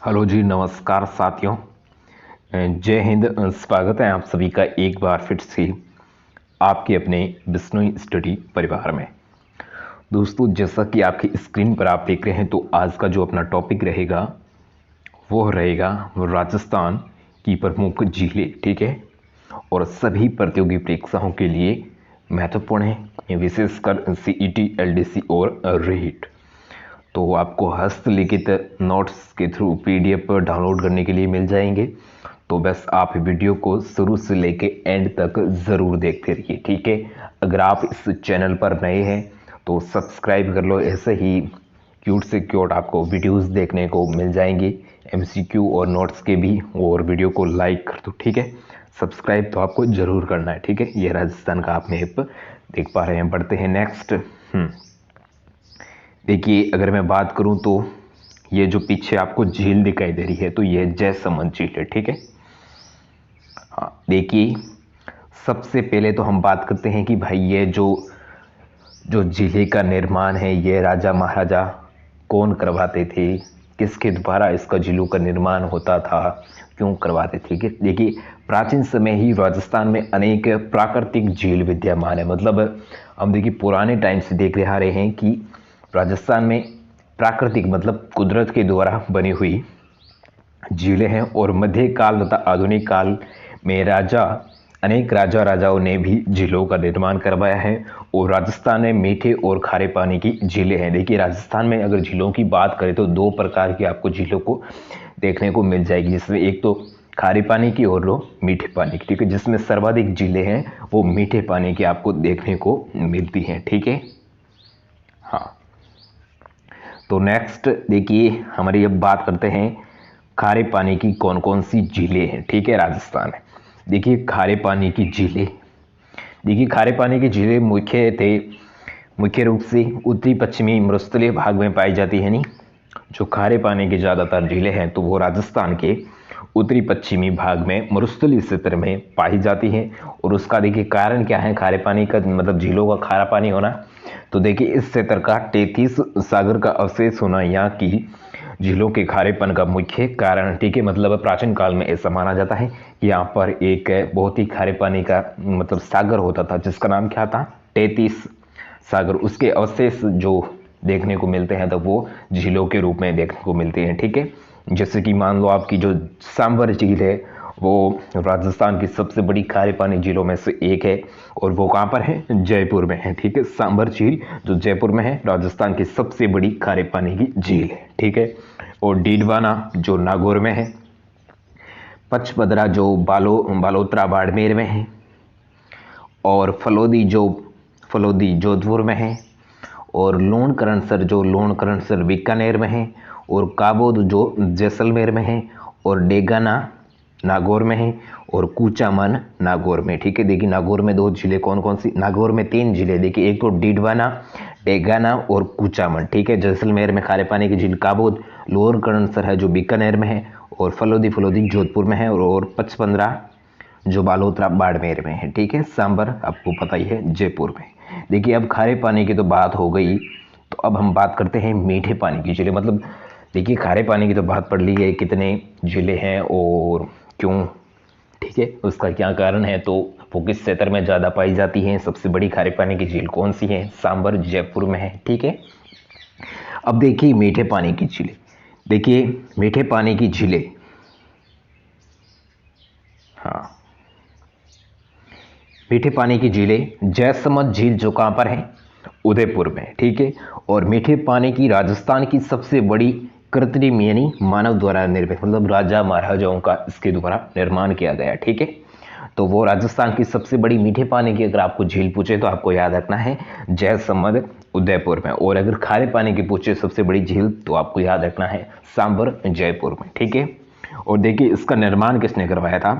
Hello जी, नमस्कार साथियों। जय हिंद। स्वागत है आप सभी का एक बार फिर से आपके अपने बिश्नोई स्टडी परिवार में। दोस्तों, जैसा कि आपकी स्क्रीन पर आप देख रहे हैं, तो आज का जो अपना टॉपिक रहेगा वो रहेगा राजस्थान की प्रमुख झीलें। ठीक है, और सभी प्रतियोगी परीक्षाओं के लिए महत्वपूर्ण है, विशेषकर सीईटी, एलडीसी और रीट। तो आपको हस्तलिखित नोट्स के थ्रू पीडीएफ पर डाउनलोड करने के लिए मिल जाएंगे। तो बस आप वीडियो को शुरू से लेके एंड तक ज़रूर देखते रहिए। ठीक है, अगर आप इस चैनल पर नए हैं तो सब्सक्राइब कर लो। ऐसे ही क्यूट से क्यूट आपको वीडियोस देखने को मिल जाएंगे, एमसीक्यू और नोट्स के भी। और वीडियो को लाइक कर दो। ठीक है, सब्सक्राइब तो आपको ज़रूर करना है। ठीक है, ये राजस्थान का आप मैप देख पा रहे हैं। बढ़ते हैं नेक्स्ट। देखिए, अगर मैं बात करूं तो ये जो पीछे आपको झील दिखाई दे रही है, तो ये जयसमंद झील है। ठीक है, हाँ, देखिए सबसे पहले तो हम बात करते हैं कि भाई ये जो जो झील का निर्माण है, ये राजा महाराजा कौन करवाते थे, किसके द्वारा इसका झीलों का निर्माण होता था, क्यों करवाते थे। ठीक है, देखिए प्राचीन समय ही राजस्थान में अनेक प्राकृतिक झील विद्यमान है। मतलब हम देखिए पुराने टाइम से देख आ रहे हैं कि राजस्थान में प्राकृतिक मतलब कुदरत के द्वारा बनी हुई झीलें हैं। और मध्यकाल तथा आधुनिक काल में अनेक राजाओं ने भी झीलों का निर्माण करवाया है। और राजस्थान में मीठे और खारे पानी की झीलें हैं। देखिए राजस्थान में अगर झीलों की बात करें तो दो प्रकार की आपको झीलों को देखने को मिल जाएगी, जिसमें एक तो खारे पानी की और दो मीठे पानी की। ठीक है, जिसमें सर्वाधिक झीलें हैं वो मीठे पानी की आपको देखने को मिलती हैं। ठीक है, हाँ। तो नेक्स्ट देखिए, हमारी अब बात करते हैं खारे पानी की कौन कौन सी झीलें हैं। ठीक है, राजस्थान में देखिए खारे पानी की झीलें। देखिए खारे पानी की झीलें मुख्य रूप से उत्तरी पश्चिमी मरुस्थलीय भाग में पाई जाती है। नहीं, जो खारे पानी की ज़्यादातर झीलें हैं तो वो राजस्थान के उत्तरी पश्चिमी भाग में मरुस्थलीय क्षेत्र में पाई जाती हैं। और उसका देखिए कारण क्या है खारे पानी का, मतलब झीलों का खारा पानी होना। तो देखिए इस क्षेत्र का 33 सागर का अवशेष होना यहाँ की झीलों के खारेपन का मुख्य कारण। ठीक है, मतलब प्राचीन काल में ऐसा माना जाता है कि यहाँ पर एक बहुत ही खारे पानी का मतलब सागर होता था, जिसका नाम क्या था, 33 सागर। उसके अवशेष जो देखने को मिलते हैं तो वो झीलों के रूप में देखने को मिलते हैं। ठीक है, जैसे कि मान लो आपकी जो सांबर झील है वो राजस्थान की सबसे बड़ी खारे पानी झीलों में से एक है। और वो कहाँ पर है, जयपुर में है। ठीक है, सांबर झील जो जयपुर में है, राजस्थान की सबसे बड़ी खारे पानी की झील है। ठीक है, और डीडवाना जो नागौर में है, पचपदरा जो बालोतरा बाड़मेर में है, और फलोदी जोधपुर में है, और लोणकरणसर बीकानेर में है, और काबोद जो जैसलमेर में है, और डेगाना नागौर में है, और कूचामन नागौर में। ठीक है, देखिए नागौर में दो जिले कौन कौन सी, नागौर में 3 जिले देखिए, एक तो डीडवाना, डेगाना और कूचामन। ठीक है, जैसलमेर में खारे पानी की झील काबोद, लोणकरणसर है जो बीकानेर में है, और फलोदी जोधपुर में है, और 55 जो बालोतरा बाड़मेर में है। ठीक है, सांबर आपको पता ही है जयपुर में। देखिए अब खारे पानी की तो बात हो गई, तो अब हम बात करते हैं मीठे पानी की झीलें। मतलब देखिए खारे पानी की तो बात पढ़ ली है, कितने झीलें हैं और क्यों। ठीक है, उसका क्या कारण है, तो वो किस क्षेत्र में ज़्यादा पाई जाती हैं, सबसे बड़ी खारे पानी की झील कौन सी है, सांबर जयपुर में है। ठीक है, अब देखिए मीठे पानी की झीलें। देखिए मीठे पानी की झीलें, हाँ, मीठे पानी की झीलें जयसमंद झील जो कहाँ पर है, उदयपुर में। ठीक है, और मीठे पानी की राजस्थान की सबसे बड़ी कृत्रिम यानी मानव द्वारा निर्मित, मतलब राजा महाराजाओं का इसके द्वारा निर्माण किया गया। ठीक है, तो वो राजस्थान की सबसे बड़ी मीठे पानी की अगर आपको झील पूछे तो आपको याद रखना है जयसमंद उदयपुर में। और अगर खारे पानी की पूछे सबसे बड़ी झील तो आपको याद रखना है सांबर जयपुर में। ठीक है, और देखिए इसका निर्माण किसने करवाया था।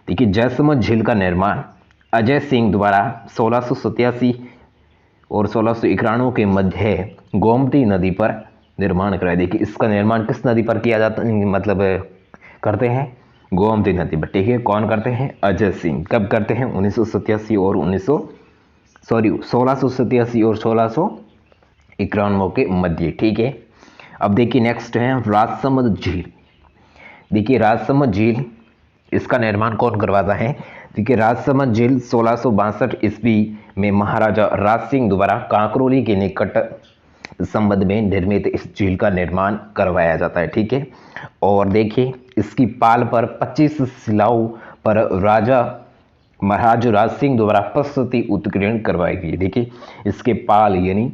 देखिए जयसमंद झील का निर्माण अजय सिंह द्वारा 1687 और 1691 के मध्य गोमती नदी पर निर्माण कराया। देखिए इसका निर्माण किस नदी पर किया जाता, मतलब करते हैं, गोमती नदी पर। ठीक है, कौन करते हैं, अजय सिंह। कब करते हैं, 1987 और 1687 और 1691 के मध्य। ठीक है, अब देखिए नेक्स्ट है राजसमंद झील। देखिए राजसमंद झील, इसका निर्माण कौन करवाता है? देखिए राजसमंद झील 1662 ईस्वी में महाराजा राज सिंह द्वारा कांकरोली के निकट संबंध में निर्मित इस झील का निर्माण करवाया जाता है, ठीक है। और देखिए इसकी पाल पर 25 शिलाओं पर राजा महाराज राज सिंह द्वारा प्रस्तुति उत्कीर्ण करवाई गई। देखिए इसके पाल यानी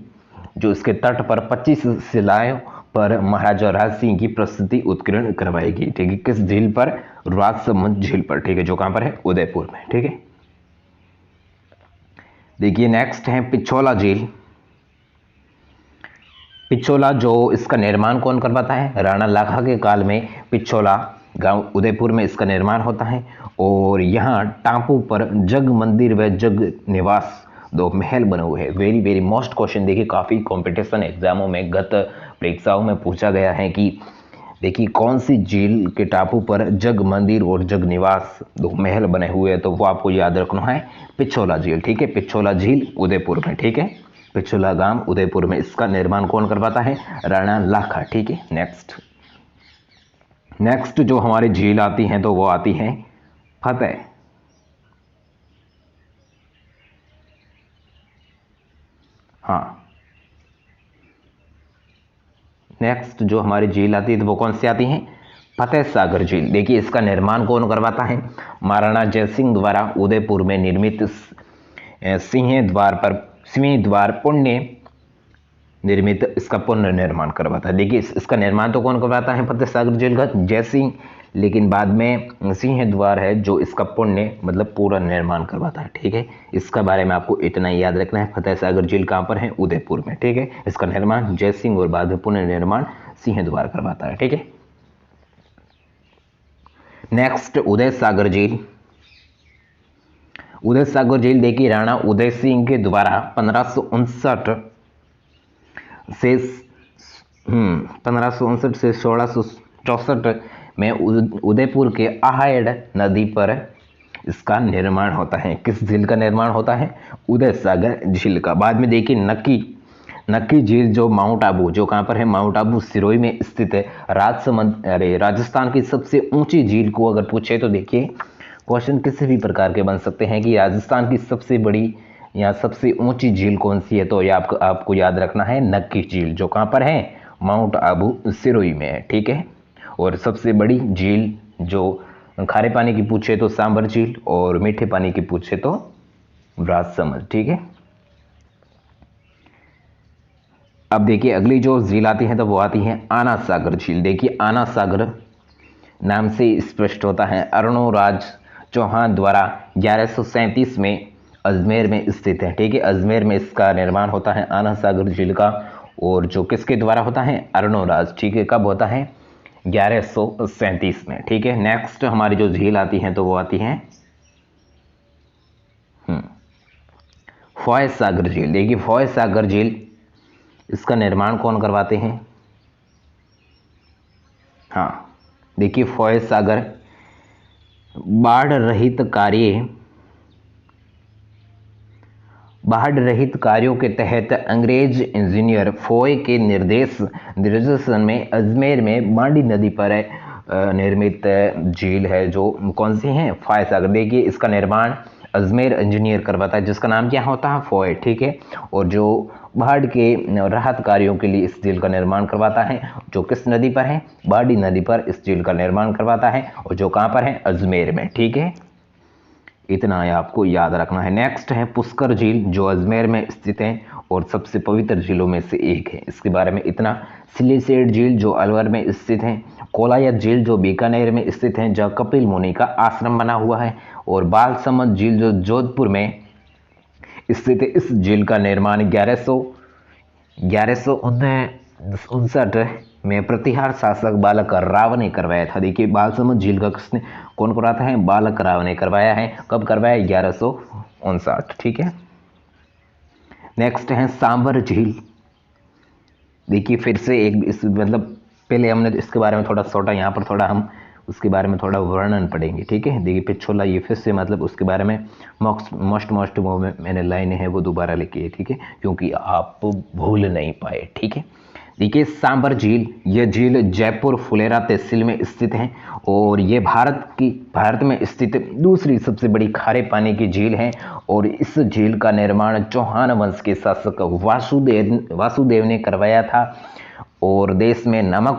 जो इसके तट पर 25 शिलाओं पर महाराजा राज सिंह की प्रस्तुति उत्कीर्ण करवाई गई, ठीक है। किस झील पर? राजसमंद झील पर, ठीक है, जो कहां पर है? उदयपुर में, ठीक है। देखिए नेक्स्ट है पिछोला झील। पिछोला, जो इसका निर्माण कौन करवाता है? राणा लाखा के काल में पिछोला गांव उदयपुर में इसका निर्माण होता है। और यहाँ टापू पर जग मंदिर व जग निवास 2 महल बने हुए हैं। वेरी वेरी मोस्ट क्वेश्चन, देखिए काफ़ी कंपटीशन एग्जामों में, गत परीक्षाओं में पूछा गया है कि देखिए कौन सी झील के टापू पर जग मंदिर और जग निवास 2 महल बने हुए हैं, तो वो आपको याद रखना है पिछोला झील, ठीक है। पिछोला झील उदयपुर में, ठीक है। पिछोला गांव उदयपुर में, इसका निर्माण कौन करवाता है? राणा लाखा, ठीक है। नेक्स्ट जो हमारी झील आती हैं तो वो आती हैं फतेह। हाँ, नेक्स्ट जो हमारी झील आती है तो वो कौन सी आती है? फतेह सागर झील। देखिए इसका निर्माण कौन करवाता है? महाराणा जयसिंह द्वारा उदयपुर में निर्मित सिंह द्वार पुण्य निर्मित इसका पुनर्निर्माण करवाता है। देखिए इसका निर्माण तो कौन करवाता है फतेह सागर झील का? जयसिंह, लेकिन बाद में सिंह द्वार है जो इसका पुण्य मतलब पूरा निर्माण करवाता है, ठीक है। इसका बारे में आपको इतना ही याद रखना है। फतेह सागर झील कहाँ पर है? उदयपुर में, ठीक है। इसका निर्माण जयसिंह और बाद में पुनर्निर्माण सिंह द्वार करवाता है, ठीक है। नेक्स्ट उदय सागर झील। उदय सागर झील देखिए राणा उदय सिंह के द्वारा 1559 से 1664 में उदयपुर के आहड़ नदी पर इसका निर्माण होता है। किस झील का निर्माण होता है? उदय सागर झील का। बाद में देखिए नक्की झील जो माउंट आबू, जो कहां पर है? माउंट आबू सिरोही में स्थित है। राजस्थान की सबसे ऊंची झील को अगर पूछे तो देखिए क्वेश्चन किसी भी प्रकार के बन सकते हैं कि राजस्थान की सबसे बड़ी या सबसे ऊंची झील कौन सी है, तो ये आपको याद रखना है नक्की झील, जो कहां पर है? माउंट आबू सिरोही में है, ठीक है। और सबसे बड़ी झील जो खारे पानी की पूछे तो सांबर झील, और मीठे पानी की पूछे तो राजसमंद, ठीक है। अब देखिए अगली जो झील आती है तो वो आती है आना सागर झील। देखिए आना सागर नाम से स्पष्ट होता है अरुणोराज चौहान द्वारा 1137 में अजमेर में स्थित है, ठीक है। अजमेर में इसका निर्माण होता है आना सागर झील का, और जो किसके द्वारा होता है? अरुणोराज, ठीक है। कब होता है? 1137 में, ठीक है। नेक्स्ट हमारी जो झील आती है तो वो आती है फॉय सागर झील। देखिए फॉय सागर झील, इसका निर्माण कौन करवाते हैं? हाँ, देखिए फॉय सागर बाढ़ रहित कार्यों के तहत अंग्रेज इंजीनियर फॉय के निर्देशन में अजमेर में मांडी नदी पर निर्मित झील है, जो कौन सी है? फॉय सागर। देखिए इसका निर्माण अजमेर इंजीनियर करवाता है, जिसका नाम क्या होता है? फॉय, ठीक है। और जो बाढ़ के राहत कार्यों के लिए इस झील का निर्माण करवाता है, जो किस नदी पर है? बाड़ी नदी पर इस झील का निर्माण करवाता है, और जो कहां पर है? अजमेर में, ठीक है। इतना आपको याद रखना है। नेक्स्ट है पुष्कर झील, जो अजमेर में स्थित है और सबसे पवित्र झीलों में से एक है। इसके बारे में इतना। सिलीसेट झील जो अलवर में स्थित है। कोलायत झील जो बीकानेर में स्थित है, जहाँ कपिल मुनि का आश्रम बना हुआ है। और बालसमंद झील जो जोधपुर में स्थित है। इस झील का निर्माण 1159 में प्रतिहार शासक बालक राव ने करवाया था। देखिए बालसमंद झील का किसने कौन करवाता है? बालक राव ने करवाया है। कब करवाया? 1159, ठीक है। नेक्स्ट है सांबर झील। देखिए फिर से एक इस मतलब पहले हमने इसके बारे में थोड़ा छोटा, यहाँ पर थोड़ा हम उसके बारे में थोड़ा वर्णन पढ़ेंगे, ठीक है। देखिए पिछोला, ये फिर से मतलब उसके बारे में मोस्ट वो मैंने लाइनें हैं वो दोबारा लिखी है, ठीक है, क्योंकि आप भूल नहीं पाए, ठीक है। देखिए सांबर झील, यह झील जयपुर फुलेरा तहसील में स्थित है और ये भारत में स्थित दूसरी सबसे बड़ी खारे पानी की झील है। और इस झील का निर्माण चौहान वंश के शासक वासुदेव ने करवाया था। और देश में नमक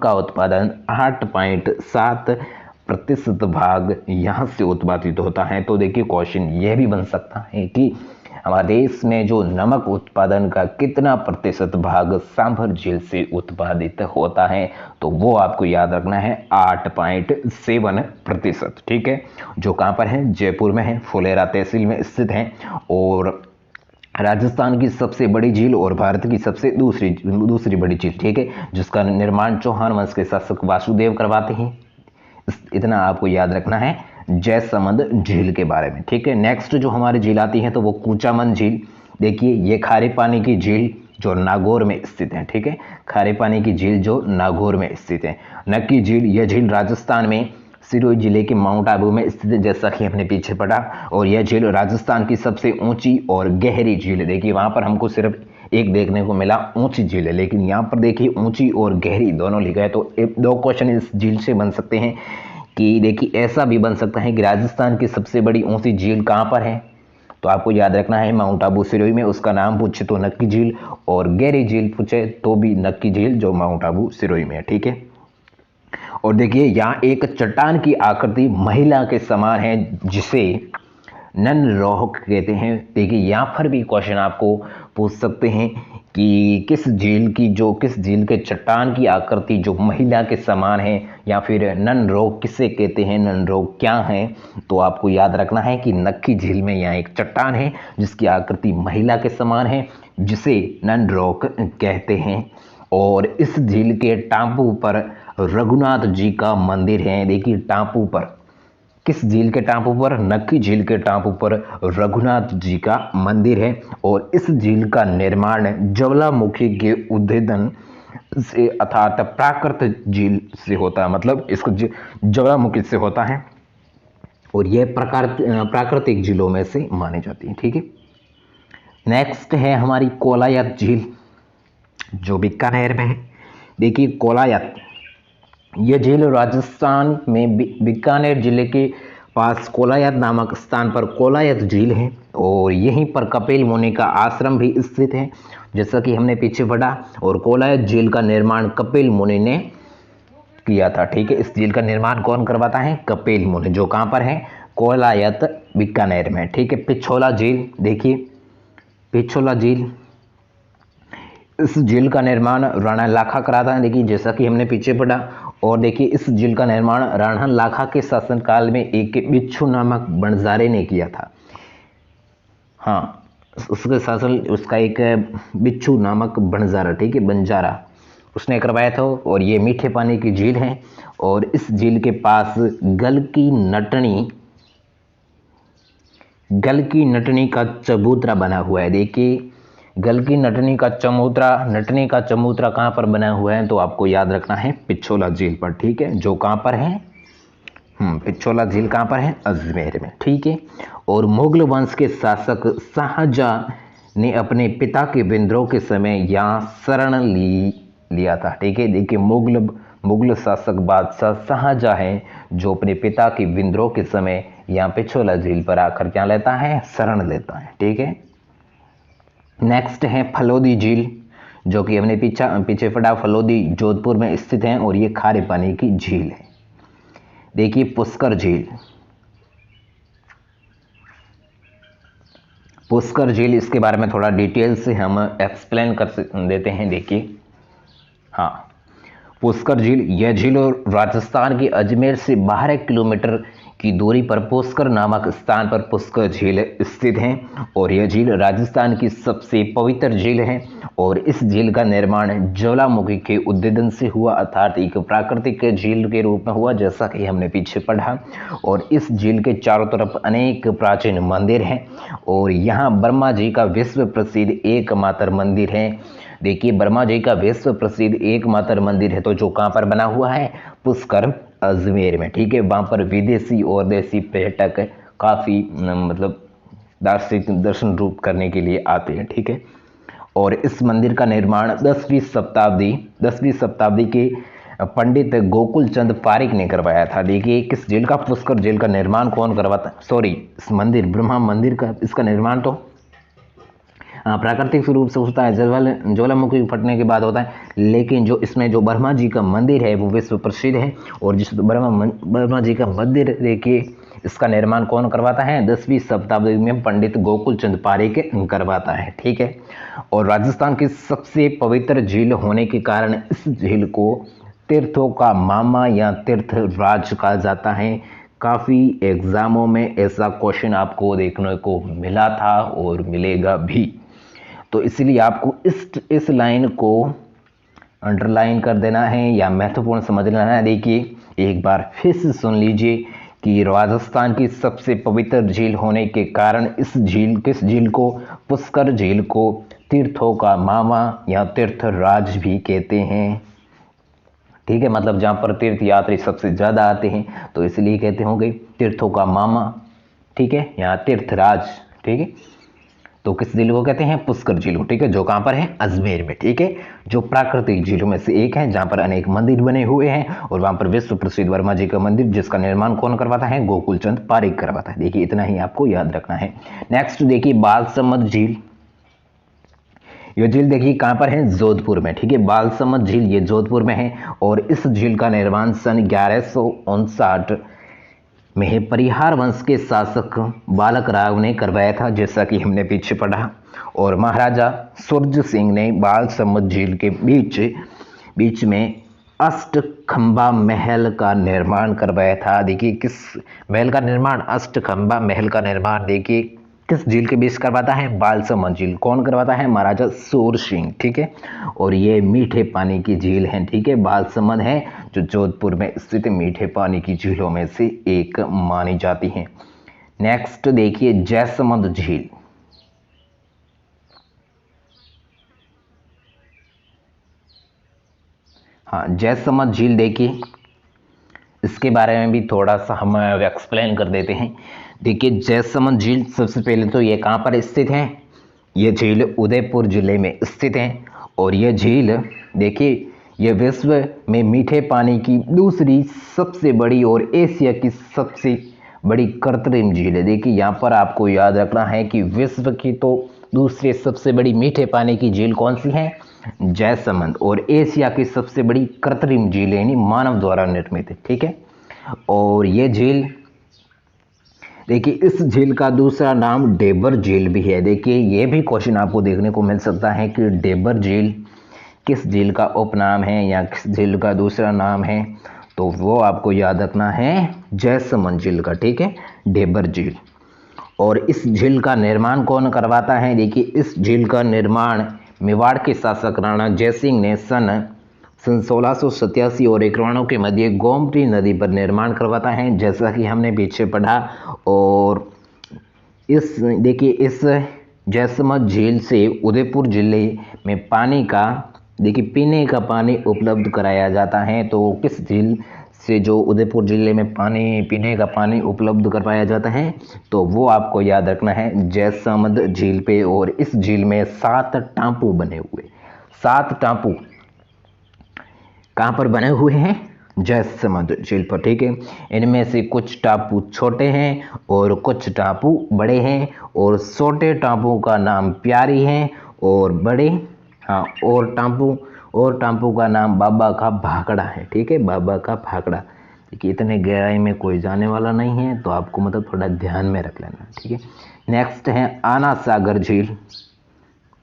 का उत्पादन 8.7% भाग यहाँ से उत्पादित होता है। तो देखिए क्वेश्चन यह भी बन सकता है कि हमारे देश में जो नमक उत्पादन का कितना प्रतिशत भाग सांभर झील से उत्पादित होता है, तो वो आपको याद रखना है 8.7%। ठीक है, जो कहाँ पर है, जयपुर में है, फुलेरा तहसील में स्थित है। और राजस्थान की सबसे बड़ी झील और भारत की सबसे दूसरी बड़ी झील, ठीक है, जिसका निर्माण चौहान वंश के शासक वासुदेव करवाते हैं। इतना आपको याद रखना है जयसमंद झील के बारे में। ठीक है, नेक्स्ट जो हमारी झील आती है तो वो कूचामन झील। देखिए ये खारे पानी की झील जो नागौर में स्थित है। ठीक है, खारे पानी की झील जो नागौर में स्थित है। नक्की झील, यह झील राजस्थान में सिरोही जिले के माउंट आबू में स्थित है, जैसा कि हमने पीछे पढ़ा। और यह झील राजस्थान की सबसे ऊंची और गहरी झील है। देखिए वहां पर हमको सिर्फ एक देखने को मिला ऊंची झील है, लेकिन यहाँ पर देखिए ऊंची और गहरी दोनों लिखा है। तो दो क्वेश्चन इस झील से बन सकते हैं कि देखिए ऐसा भी बन सकता है कि राजस्थान की सबसे बड़ी ऊंची झील कहाँ पर है, तो आपको याद रखना है माउंट आबू सिरोही में, उसका नाम पूछे तो नक्की झील, और गहरी झील पूछे तो भी नक्की झील जो माउंट आबू सिरोही में है। ठीक है, और देखिए यहाँ एक चट्टान की आकृति महिला के समान है जिसे नन रोहक कहते हैं। देखिए यहाँ पर भी क्वेश्चन आपको पूछ सकते हैं कि किस झील के चट्टान की आकृति जो महिला के समान है, या फिर नन रोक किसे कहते हैं, नन रोक क्या है। तो आपको याद रखना है कि नक्की झील में यहाँ एक चट्टान है जिसकी आकृति महिला के समान है, जिसे नन रोक कहते हैं। और इस झील के टापू पर रघुनाथ जी का मंदिर है। देखिए टापू पर, किस झील के टापू पर, नक्की झील के टापू पर रघुनाथ जी का मंदिर है। और इस झील का निर्माण ज्वालामुखी के उद्भेदन से अर्थात प्राकृतिक झील से होता है, मतलब इसको ज्वालामुखी से होता है और यह प्राकृतिक झीलों में से मानी जाती है। ठीक है, नेक्स्ट है हमारी कोलायत झील जो बीकानेर में है। देखिए कोलायत, यह झील राजस्थान में बीकानेर जिले के पास कोलायत नामक स्थान पर कोलायत झील है। और यहीं पर कपिल मुनि का आश्रम भी स्थित है, जैसा कि हमने पीछे पढ़ा। और कोलायत झील का निर्माण कपिल मुनि ने किया था। ठीक है, इस झील का निर्माण कौन करवाता है, कपिल मुनि, जो कहाँ पर है, कोलायत बीकानेर में। ठीक है, पिछोला झील, देखिए पिछोला झील, इस झील का निर्माण राणा लाखा कराता है। देखिए जैसा कि हमने पीछे पढ़ा। और देखिए इस झील का निर्माण राणा लाखा के शासनकाल में एक बिच्छू नामक बंजारे ने किया था। हाँ, उसका एक बिच्छू नामक बंजारा, ठीक है, बंजारा उसने करवाया था। और ये मीठे पानी की झील है। और इस झील के पास गल की नटनी का चबूतरा बना हुआ है। देखिए गल की नटनी का चबूतरा कहाँ पर बना हुआ है, तो आपको याद रखना है पिछोला झील पर। ठीक है, जो कहाँ पर है, पिछोला झील कहाँ पर है, अजमेर में। ठीक है, और मुगल वंश के शासक शाहजहां ने अपने पिता के विद्रोह के समय यहाँ शरण लिया था। ठीक है, देखिए मुगल शासक बादशाह शाहजहां है जो अपने पिता के विद्रोह के समय यहाँ पिछोला झील पर आकर क्या लेता है, शरण लेता है। ठीक है, नेक्स्ट है फलोदी झील, जो कि हमने पीछे पढ़ा। फलोदी जोधपुर में स्थित है और ये खारे पानी की झील है। देखिए पुष्कर झील, इसके बारे में थोड़ा डिटेल से हम एक्सप्लेन कर देते हैं। देखिए हाँ, पुष्कर झील, यह झील राजस्थान के अजमेर से 12 किलोमीटर की दूरी पर पुष्कर नामक स्थान पर पुष्कर झील स्थित है। और यह झील राजस्थान की सबसे पवित्र झील है। और इस झील का निर्माण ज्वालामुखी के उद्भेदन से हुआ, अर्थात एक प्राकृतिक झील के रूप में हुआ, जैसा कि हमने पीछे पढ़ा। और इस झील के चारों तरफ अनेक प्राचीन मंदिर हैं। और यहाँ ब्रह्मा जी का विश्व प्रसिद्ध एकमात्र मंदिर है। देखिए ब्रह्मा जी का विश्व प्रसिद्ध एकमात्र मंदिर है, तो जो कहाँ पर बना हुआ है, पुष्कर अजमेर में। ठीक है, वहाँ पर विदेशी और देसी पर्यटक काफ़ी मतलब दार्शनिक दर्शन रूप करने के लिए आते हैं। ठीक है, और इस मंदिर का निर्माण 10वीं शताब्दी के पंडित गोकुल चंद पारिक ने करवाया था। देखिए किस झील का, पुष्कर झील का निर्माण कौन करवाता, सॉरी इस मंदिर ब्रह्मा मंदिर का इसका निर्माण तो प्राकृतिक रूप से होता है, ज्वालामुखी फटने के बाद होता है, लेकिन जो इसमें जो ब्रह्मा जी का मंदिर है वो विश्व प्रसिद्ध है। और जिस ब्रह्मा जी का मंदिर देखिए इसका निर्माण कौन करवाता है, 10वीं शताब्दी में पंडित गोकुल चंद पारिक करवाता है, ठीक है। और राजस्थान की सबसे पवित्र झील होने के कारण इस झील को तीर्थों का मामा या तीर्थ राज कहा जाता है। काफ़ी एग्जामों में ऐसा क्वेश्चन आपको देखने को मिला था और मिलेगा भी, तो इसलिए आपको इस लाइन को अंडरलाइन कर देना है या महत्वपूर्ण समझ लेना है। देखिए एक बार फिर से सुन लीजिए कि राजस्थान की सबसे पवित्र झील होने के कारण किस झील को, पुष्कर झील को तीर्थों का मामा या तीर्थ राज भी कहते हैं, ठीक है। मतलब जहाँ पर तीर्थ यात्री सबसे ज़्यादा आते हैं तो इसलिए कहते होंगे तीर्थों का मामा, ठीक है, या तीर्थराज, ठीक है। तो किस झील को कहते हैं, पुष्कर झील को, ठीक है, जो कहाँ पर है, अजमेर में, ठीक है, जो प्राकृतिक झीलों में से एक है जहाँ पर अनेक मंदिर बने हुए हैं और वहाँ पर विश्व प्रसिद्ध वर्मा जी का मंदिर जिसका निर्माण कौन करवाता है, गोकुल चंद पारिक करवाता है। देखिए इतना ही आपको याद रखना है। नेक्स्ट देखिए बालसमंद झील, ये झील देखिए कहाँ पर है, जोधपुर में, ठीक है। बालसमंद झील ये जोधपुर में है और इस झील का निर्माण सन 1159 में परिहार वंश के शासक बालक राव ने करवाया था, जैसा कि हमने पीछे पढ़ा। और महाराजा सूरज सिंह ने बालसमंद झील के बीच में अष्टखंबा महल का निर्माण करवाया था। देखिए किस महल का निर्माण, अष्टखंबा महल का निर्माण देखिए किस झील के बीच करवाता है, बालसमंद झील। कौन करवाता है, महाराजा सूर सिंह, ठीक है। और ये मीठे पानी की झील है, ठीक है। बालसमंद है जो जोधपुर में स्थित मीठे पानी की झीलों में से एक मानी जाती है। नेक्स्ट देखिए जयसमंद झील, हाँ जयसमंद झील देखिए इसके बारे में भी थोड़ा सा हम एक्सप्लेन कर देते हैं। देखिए जयसमंद झील सबसे पहले तो ये कहाँ पर स्थित है, ये झील उदयपुर जिले में स्थित है। और ये झील देखिए ये विश्व में मीठे पानी की दूसरी सबसे बड़ी और एशिया की सबसे बड़ी कृत्रिम झील है। देखिए यहाँ पर आपको याद रखना है कि विश्व की तो दूसरी सबसे बड़ी मीठे पानी की झील कौन सी है, जयसमंद, और एशिया की सबसे बड़ी कृत्रिम झील यानी मानव द्वारा निर्मित है, ठीक है। और ये झील देखिए इस झील का दूसरा नाम डेबर झील भी है। देखिए ये भी क्वेश्चन आपको देखने को मिल सकता है कि डेबर झील किस झील का उपनाम है या किस झील का दूसरा नाम है, तो वो आपको याद रखना है जयसमंद झील का, ठीक है, डेबर झील। और इस झील का निर्माण कौन करवाता है, देखिए इस झील का निर्माण मेवाड़ के शासक राणा जयसिंह ने सन 1687 और 91 के मध्य गोमती नदी पर निर्माण करवाता है, जैसा कि हमने पीछे पढ़ा। और इस देखिए इस जयसमंद झील से उदयपुर जिले में पानी का देखिए पीने का पानी उपलब्ध कराया जाता है। तो किस झील से जो उदयपुर जिले में पीने का पानी उपलब्ध करवाया जाता है, तो वो आपको याद रखना है जयसमंद झील पे। और इस झील में 7 टापू बने हुए, 7 टापू कहाँ पर बने हुए हैं, जयसमंद झील पर, ठीक है। इनमें से कुछ टापू छोटे हैं और कुछ टापू बड़े हैं। और छोटे टापू का नाम प्यारी है और बड़े और टापू का नाम बाबा का भाखड़ा है, ठीक है, बाबा का भाखड़ा। देखिए इतने गहराई में कोई जाने वाला नहीं है, तो आपको मतलब थोड़ा ध्यान में रख लेना, ठीक है। नेक्स्ट है आना सागर झील,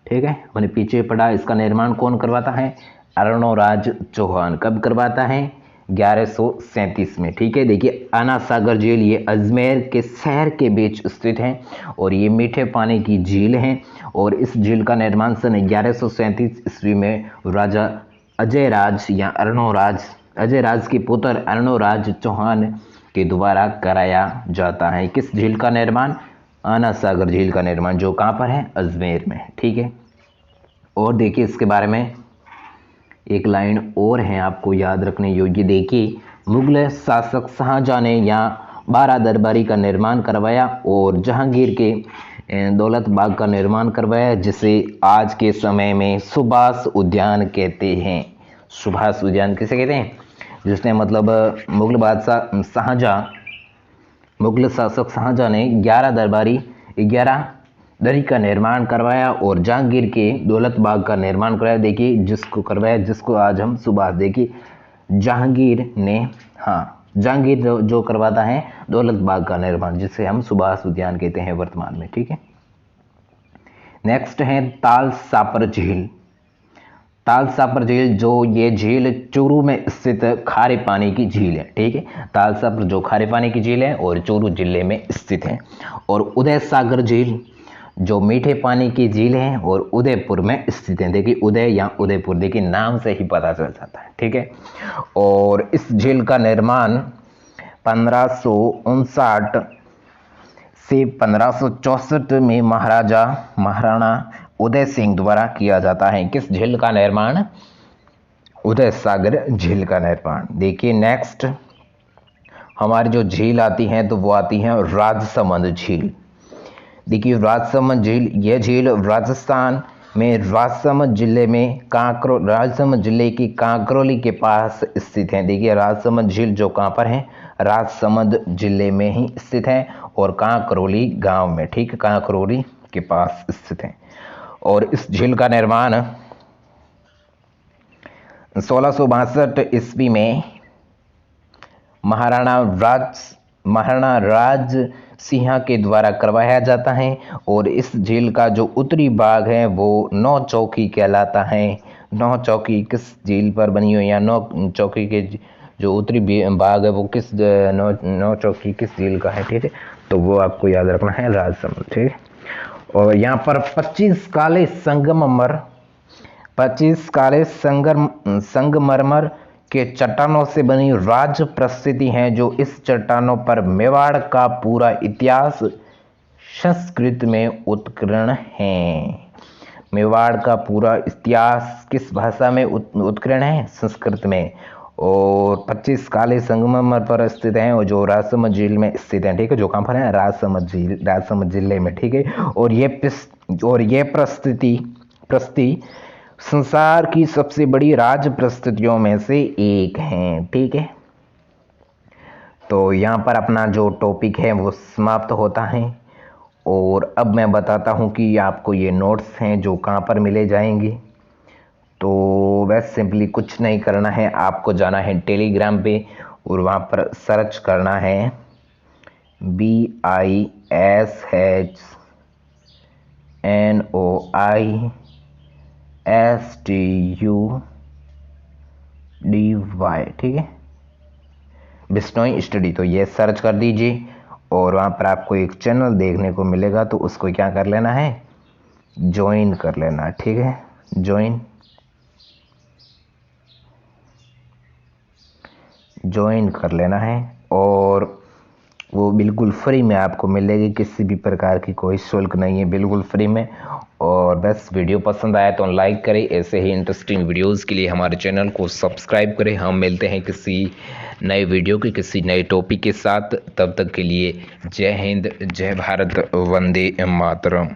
ठीक है, मैंने पीछे पढ़ा। इसका निर्माण कौन करवाता है, अर्णोराज चौहान। कब करवाता है, 1137 में, ठीक है। देखिए आना सागर झील ये अजमेर के शहर के बीच स्थित है और ये मीठे पानी की झील है। और इस झील का निर्माण सन 1137 ईस्वी में राजा अजय राज के पुत्र अर्णोराज चौहान के द्वारा कराया जाता है। किस झील का निर्माण, आना सागर झील का निर्माण, जो कहाँ पर है, अजमेर में, ठीक है। और देखिए इसके बारे में एक लाइन और है आपको याद रखने योग्य। देखिए मुगल शासक शाहजहां ने यहाँ 12 दरबारी का निर्माण करवाया और जहांगीर के दौलत बाग का निर्माण करवाया, जिसे आज के समय में सुभाष उद्यान कहते हैं। सुभाष उद्यान किसे कहते हैं? जिसने मतलब मुगल बादशाह शाहजहां, मुगल शासक शाहजहां ने 11 दरी का निर्माण करवाया और जहांगीर के दौलत बाग का निर्माण करवाया। देखिए जिसको करवाया, जिसको आज हम सुभाष, देखिए जहांगीर ने, हाँ जहांगीर जो करवाता है दौलत बाग का निर्माण, जिसे हम सुभाष उद्यान कहते हैं वर्तमान में, ठीक है। नेक्स्ट है ताल सापर झील। ताल सापर झील, जो ये झील चूरू में स्थित खारे पानी की झील है, ठीक है। ताल सापर जो खारे पानी की झील है और चूरू जिले में स्थित है। और उदय सागर झील जो मीठे पानी की झील है और उदयपुर में स्थित है। देखिए उदय या उदयपुर, देखिए नाम से ही पता चल जाता है, ठीक है। और इस झील का निर्माण 1559 से 1564 में महाराणा उदय सिंह द्वारा किया जाता है। किस झील का निर्माण? उदय सागर झील का निर्माण। देखिए नेक्स्ट हमारी जो झील आती है तो वो आती है राजसमंद झील। देखिए राजसमंद झील, यह झील राजस्थान में राजसमंद जिले में राजसमंद जिले की कांकरोली के पास स्थित है। देखिए राजसमंद झील जो कहाँ पर है? राजसमंद जिले में ही स्थित है और कांकरोली गांव में, ठीक है, कांकरोली के पास स्थित है। और इस झील का निर्माण 1662 ईस्वी में महाराणा राज सिंह के द्वारा करवाया जाता है। और इस झील का जो उत्तरी भाग है वो नौ चौकी कहलाता है। नौ चौकी किस झील पर बनी हुई है? नौ चौकी के जो उत्तरी भाग है वो किस नौ चौकी किस झील का है, ठीक है। तो वो आपको याद रखना है, राजसमंद, ठीक है। और यहाँ पर 25 काले संगमरमर के चट्टानों से बनी राज प्रस्तुति हैं, जो इस चट्टानों पर मेवाड़ का पूरा इतिहास संस्कृत में उत्कीर्ण है। मेवाड़ का पूरा इतिहास किस भाषा में उत्कीर्ण है? संस्कृत में। और 25 काले संगमरमर पर स्थित हैं और जो राजसमंद झील में स्थित हैं, ठीक है। जो कहाँ पर है? राजसमंद जिले में, ठीक है। और ये प्रस्तुति संसार की सबसे बड़ी राज प्रस्तुतियों में से एक है, ठीक है। तो यहाँ पर अपना जो टॉपिक है वो समाप्त होता है। और अब मैं बताता हूँ कि आपको ये नोट्स हैं जो कहाँ पर मिले जाएंगे। तो बस सिंपली कुछ नहीं करना है, आपको जाना है टेलीग्राम पे और वहाँ पर सर्च करना है BISNOISTUDY, ठीक है, बिश्नोई स्टडी। तो ये सर्च कर दीजिए और वहाँ पर आपको एक चैनल देखने को मिलेगा, तो उसको क्या कर लेना है? ज्वाइन कर लेना, ठीक है। ज्वाइन कर लेना है और वो बिल्कुल फ्री में आपको मिलेगी, किसी भी प्रकार की कोई शुल्क नहीं है, बिल्कुल फ्री में। और बस वीडियो पसंद आया तो लाइक करें। ऐसे ही इंटरेस्टिंग वीडियोस के लिए हमारे चैनल को सब्सक्राइब करें। हम मिलते हैं किसी नए वीडियो के किसी नए टॉपिक के साथ। तब तक के लिए जय हिंद, जय भारत, वंदे मातरम।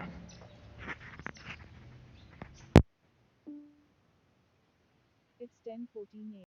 It's 10:14 a.m.